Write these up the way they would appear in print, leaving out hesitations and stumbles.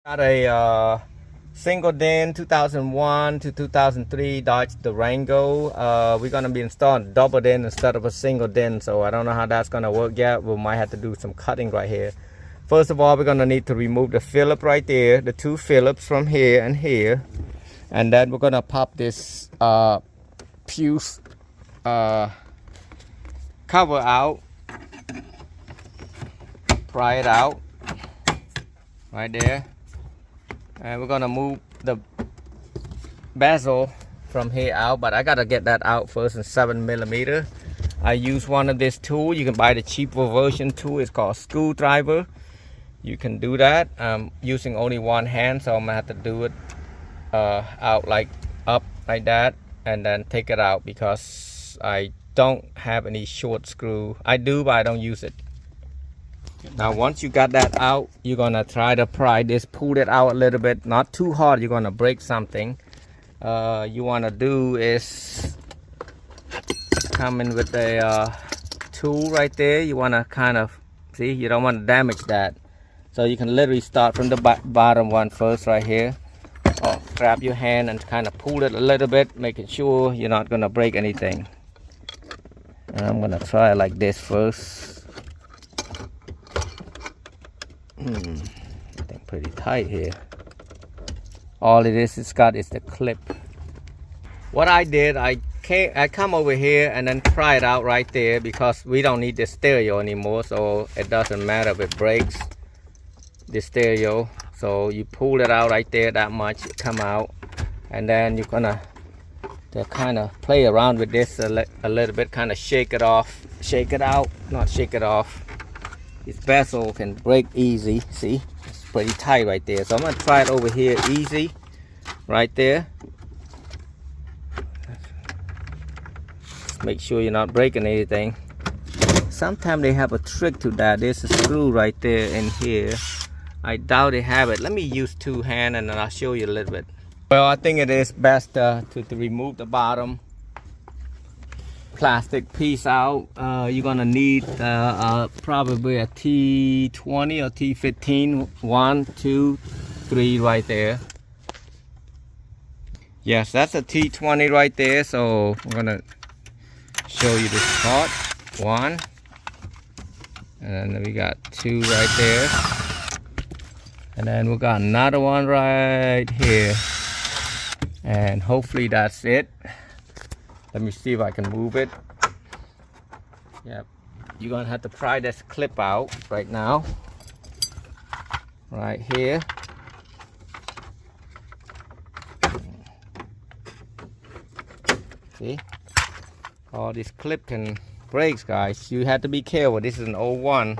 Got a single den 2001 to 2003 Dodge Durango. We're gonna be installing double den instead of a single den, so I don't know how that's gonna work yet. We might have to do some cutting right here. First of all, we're gonna need to remove the Phillip right there, the two Phillips from here and here, and then we're gonna pop this fuse cover out, pry it out right there, and we're gonna move the bezel from here out, but I gotta get that out first in 7mm. I use one of this tool. You can buy the cheaper version tool. It's called screwdriver. You can do that. I'm using only one hand, so I'm gonna have to do it out like up like that and then take it out because I don't have any short screw. I do, but I don't use it. Now once you got that out, you're gonna try to pry this, pull it out a little bit, not too hard, you're gonna break something. You wanna do is come in with a tool right there. You wanna kind of, see, you don't wanna damage that. So you can literally start from the bottom one first right here. Or grab your hand and kind of pull it a little bit, making sure you're not gonna break anything. And I'm gonna try it like this first. I think pretty tight here. All it is it's got is the clip. What I did, I come over here and then pry it out right there because we don't need the stereo anymore, so it doesn't matter if it breaks the stereo. So you pull it out right there, that much, it come out, and then you're gonna kind of play around with this a little bit, kind of shake it off, shake it out, not shake it off. This bezel can break easy. See, it's pretty tight right there. So I'm gonna try it over here easy, right there. Just make sure you're not breaking anything. Sometimes they have a trick to that. There's a screw right there in here. I doubt they have it. Let me use two hands and then I'll show you a little bit. Well, I think it is best to remove the bottom plastic piece out. You're gonna need probably a T20 or T15. 1, 2, 3 right there. Yes, that's a T20 right there. So I'm gonna show you this part. 1, and then we got 2 right there. And then we got another one right here. And hopefully that's it. Let me see if I can move it. Yep. You're gonna have to pry this clip out right now. Right here. See? Oh, this clip can break, guys. You have to be careful. This is an old one.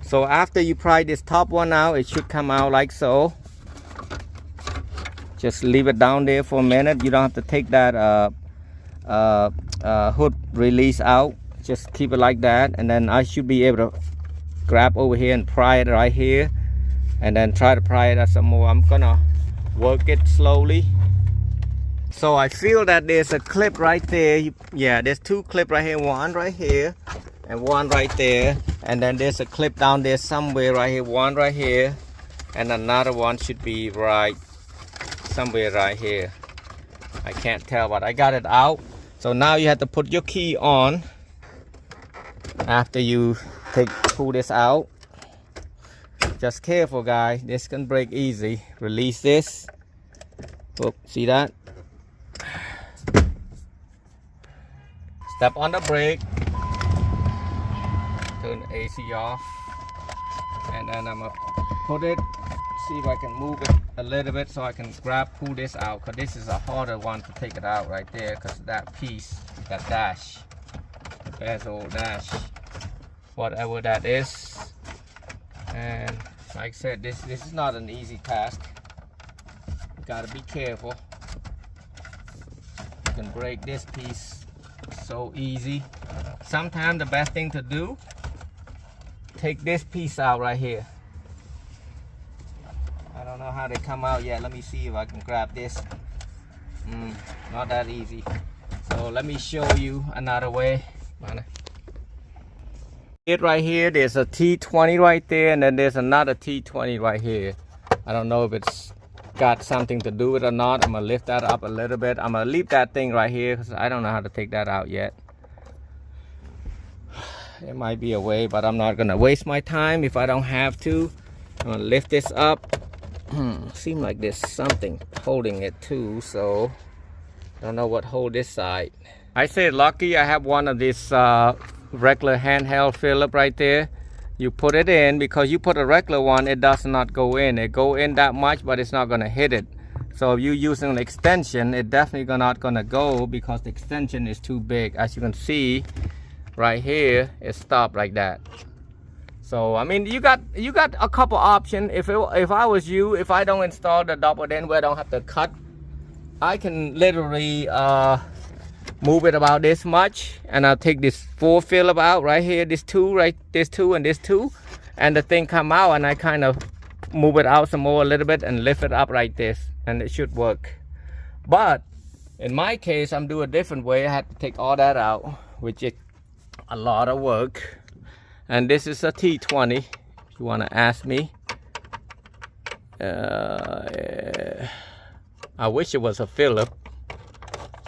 So after you pry this top one out, it should come out like so. Just leave it down there for a minute. You don't have to take that hood release out. Just keep it like that, and then I should be able to grab over here and pry it right here, and then try to pry it out some more. I'm gonna work it slowly. So I feel that there's a clip right there. Yeah, there's two clips right here, one right here and one right there, and then there's a clip down there somewhere right here, one right here, and another one should be right somewhere right here. I can't tell, but I got it out. So now you have to put your key on after you pull this out. Just careful, guys, this can break easy. Release this. Oh, see that? Step on the brake. Turn the AC off, and then I'm gonna put it, see if I can move it a little bit so I can pull this out, because this is a harder one to take it out right there, because that piece, that dash, the bezel dash, whatever that is. And like I said, this is not an easy task. You gotta be careful. You can break this piece so easy. Sometimes the best thing to do, take this piece out right here. I don't know how they come out yet. Let me see if I can grab this. Not that easy. So let me show you another way. It right here, there's a T20 right there, and then there's another T20 right here. I don't know if it's got something to do with it or not. I'm gonna lift that up a little bit. I'm gonna leave that thing right here because I don't know how to take that out yet. There might be a way, but I'm not gonna waste my time if I don't have to. I'm gonna lift this up. Seems like there's something holding it too, so don't know what hold this side. I say lucky I have one of these regular handheld Phillip right there. You put it in, because you put a regular one, it does not go in. It go in that much, but it's not gonna hit it. So if you're using an extension, it definitely not gonna go because the extension is too big. As you can see right here, it stopped like that. So I mean, you got a couple options. If I was you, if I don't install the double end where I don't have to cut, I can literally move it about this much, and I'll take this 4 Phillip out right here, this two, and this two, and the thing come out, and I kind of move it out some more a little bit and lift it up like this, and it should work. But in my case, I'm doing a different way. I had to take all that out, which is a lot of work. And this is a T20, if you want to ask me. I wish it was a Phillip.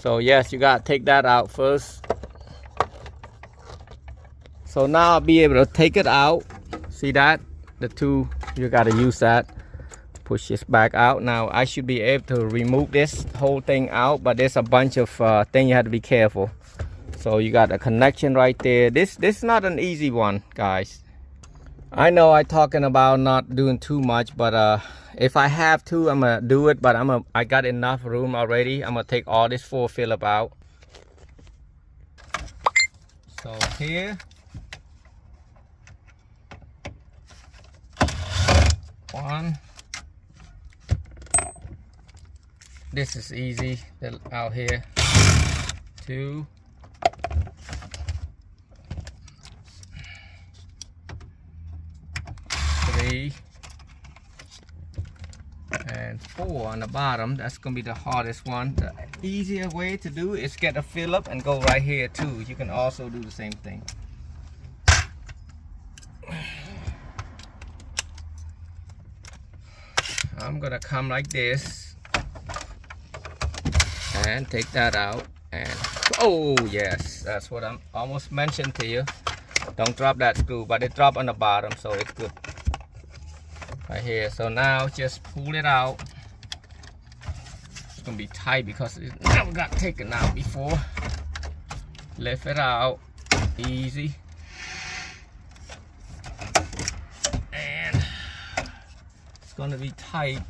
So yes, you gotta take that out first. So now I'll be able to take it out. See that? The two, you gotta use that. Push this back out. Now I should be able to remove this whole thing out, but there's a bunch of things you have to be careful. So you got a connection right there. This is not an easy one, guys. I know I'm talking about not doing too much, but if I have to, I'm gonna do it. But I got enough room already. I'm gonna take all this 4 Phillip out. So here, one. This is easy out here. 2. 3. And 4 on the bottom. That's gonna be the hardest one. The easier way to do is get a Phillip and go right here too. You can also do the same thing. I'm gonna come like this and take that out, and oh yes, that's what I'm almost mentioned to you. Don't drop that screw, but it dropped on the bottom, so it's good. Right here. So now just pull it out. It's gonna be tight because it never got taken out before. Lift it out, easy. And it's gonna be tight.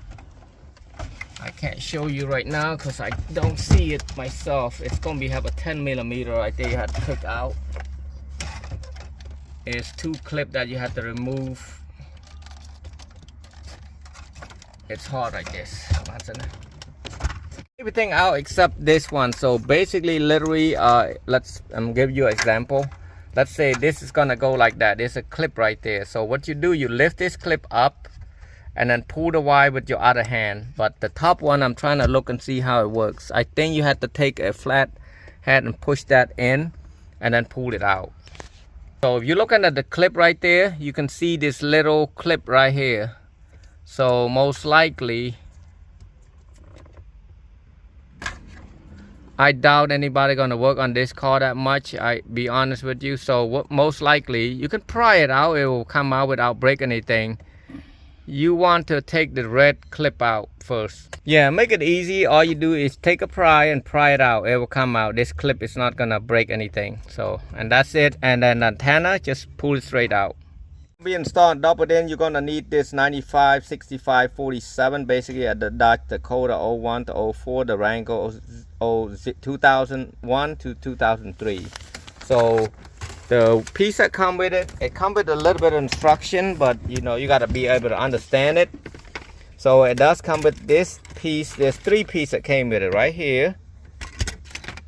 I can't show you right now because I don't see it myself. It's gonna have a 10mm right there you have to pick out. It's 2 clips that you have to remove. It's hard like this. Everything out except this one. So basically, literally, let's give you an example. Let's say this is gonna go like that. There's a clip right there. So what you do, you lift this clip up and then pull the wire with your other hand. But the top one, I'm trying to look and see how it works. I think you have to take a flat head and push that in and then pull it out. So if you're looking at the clip right there, you can see this little clip right here. So most likely, I doubt anybody gonna work on this car that much. I be honest with you. So what, most likely, you can pry it out. It will come out without breaking anything. You want to take the red clip out first. Yeah, make it easy. All you do is take a pry and pry it out. It will come out. This clip is not gonna break anything. So, and that's it. And then the antenna, just pull it straight out. Be installed double end, you're gonna need this 95 65 47, basically at the Dakota 01 to 04, the Durango 2001 to 2003. So the piece that come with it comes with a little bit of instruction, but you know, you got to be able to understand it. So it does come with this piece. There's 3 pieces that came with it, right here,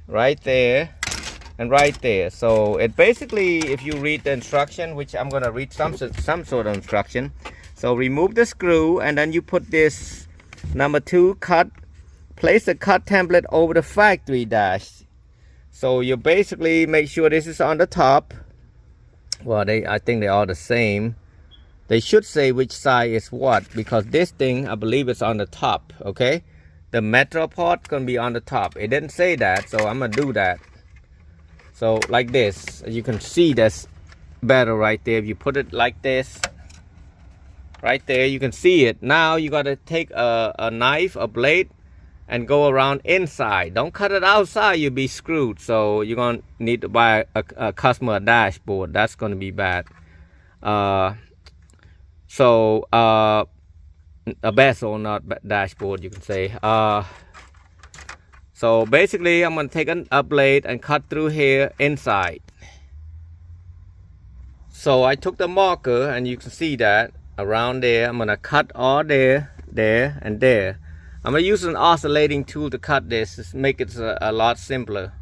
right there, and right there. So it basically, if you read the instruction, which I'm gonna read some sort of instruction. So remove the screw, and then you put this number 2 cut. Place the cut template over the factory dash. So you basically make sure this is on the top. Well, I think they're all the same. They should say which side is what, because this thing, I believe it's on the top, okay? The metal part gonna be on the top. It didn't say that, so I'm gonna do that. So like this, you can see that's better right there. If you put it like this, right there, you can see it. Now you gotta take a knife, a blade, and go around inside. Don't cut it outside, you'll be screwed. So you're gonna need to buy a customer dashboard. That's gonna be bad. A bezel, not dashboard, you can say. So basically, I'm gonna take a blade and cut through here inside. So I took the marker, and you can see that around there. I'm gonna cut all there, there, and there. I'm gonna use an oscillating tool to cut this, just make it a lot simpler.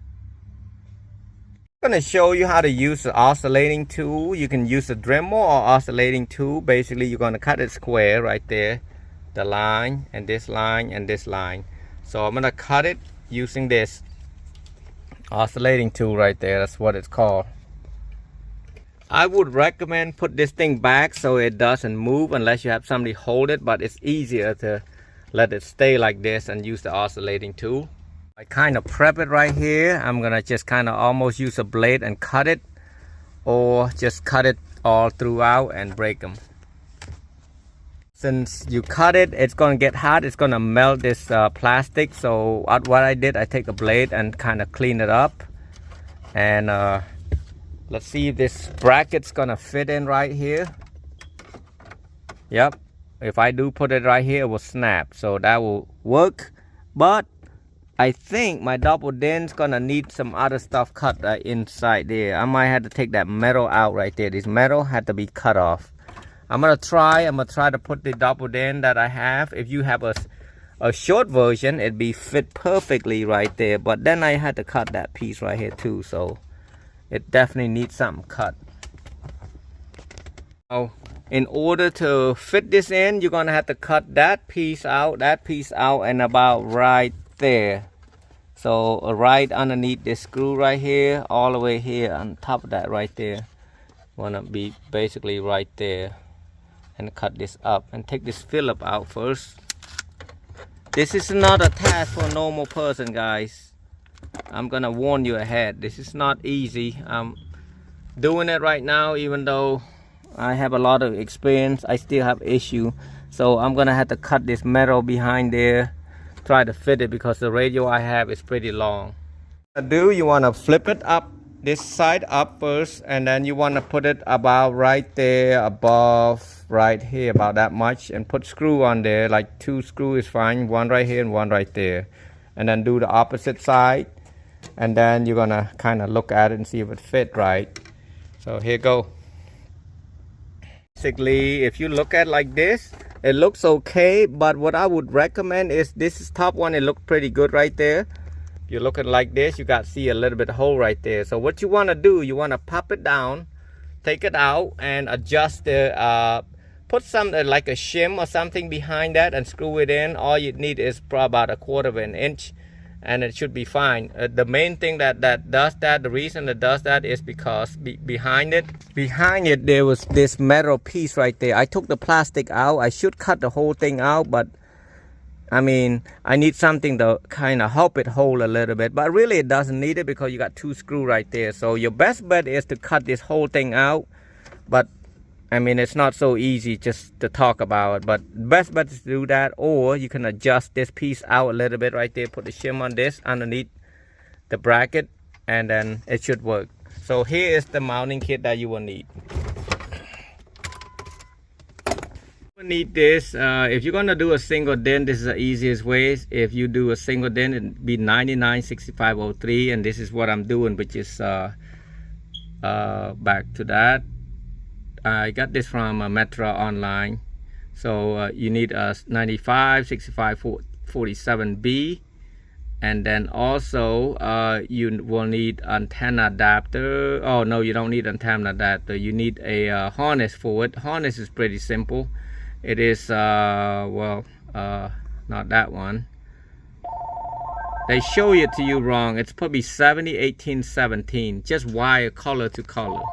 I'm gonna show you how to use the oscillating tool. You can use a Dremel or oscillating tool. Basically, you're gonna cut it square right there, the line and this line and this line. So I'm gonna cut it using this oscillating tool right there. That's what it's called. I would recommend put this thing back so it doesn't move unless you have somebody hold it, but it's easier to let it stay like this and use the oscillating tool. I kind of prep it right here. I'm gonna just kind of almost use a blade and cut it, or just cut it all throughout and break them. Since you cut it, it's gonna get hot. It's gonna melt this plastic. So what I did, I take a blade and kind of clean it up. And let's see if this bracket's gonna fit in right here. Yep. If I do put it right here, it will snap. So that will work. But I think my double den's gonna need some other stuff cut inside there. I might have to take that metal out right there. This metal had to be cut off. I'm gonna try to put the double den that I have. If you have a short version, it'd be fit perfectly right there. But then I had to cut that piece right here too. So it definitely needs something cut. Now, in order to fit this in, you're gonna have to cut that piece out, and about right there. So right underneath this screw right here, all the way here on top of that right there. Wanna be basically right there. And cut this up and take this Phillip out first. This is not a task for a normal person, guys. I'm gonna warn you ahead. This is not easy. I'm doing it right now, even though I have a lot of experience. I still have issue. So I'm gonna have to cut this metal behind there, try to fit it, because the radio I have is pretty long. You wanna flip it up, this side up first, and then you wanna put it about right there above, right here, about that much, and put screw on there. Like 2 screws is fine, one right here and one right there. And then do the opposite side, and then you're gonna kind of look at it and see if it fit right. So here go. Basically, if you look at like this, it looks okay, but what I would recommend is this is top one. It looked pretty good right there. If you're looking like this, you got to see a little bit of hole right there. So what you want to do, you want to pop it down, take it out, and adjust the put something like a shim or something behind that and screw it in. All you need is probably about 1/4 of an inch, and it should be fine. The main thing that does that, the reason it does that is because behind it there was this metal piece right there. I took the plastic out. I should cut the whole thing out, but I mean, I need something to kind of help it hold a little bit, but really it doesn't need it because you got 2 screws right there. So your best bet is to cut this whole thing out, but I mean, it's not so easy just to talk about it, but best bet is to do that, or you can adjust this piece out a little bit right there, put the shim on this underneath the bracket, and then it should work. So here is the mounting kit that you will need. You will need this. If you're going to do a single dent, this is the easiest way. If you do a single dent, it'd be 996503, and this is what I'm doing, which is back to that. I got this from Metro online. So you need a 956547B, and then also you will need antenna adapter. Oh no, you don't need antenna adapter. You need a harness for it. Harness is pretty simple. It is not that one. They show it to you wrong. It's probably 70 18 17. Just wire color to color.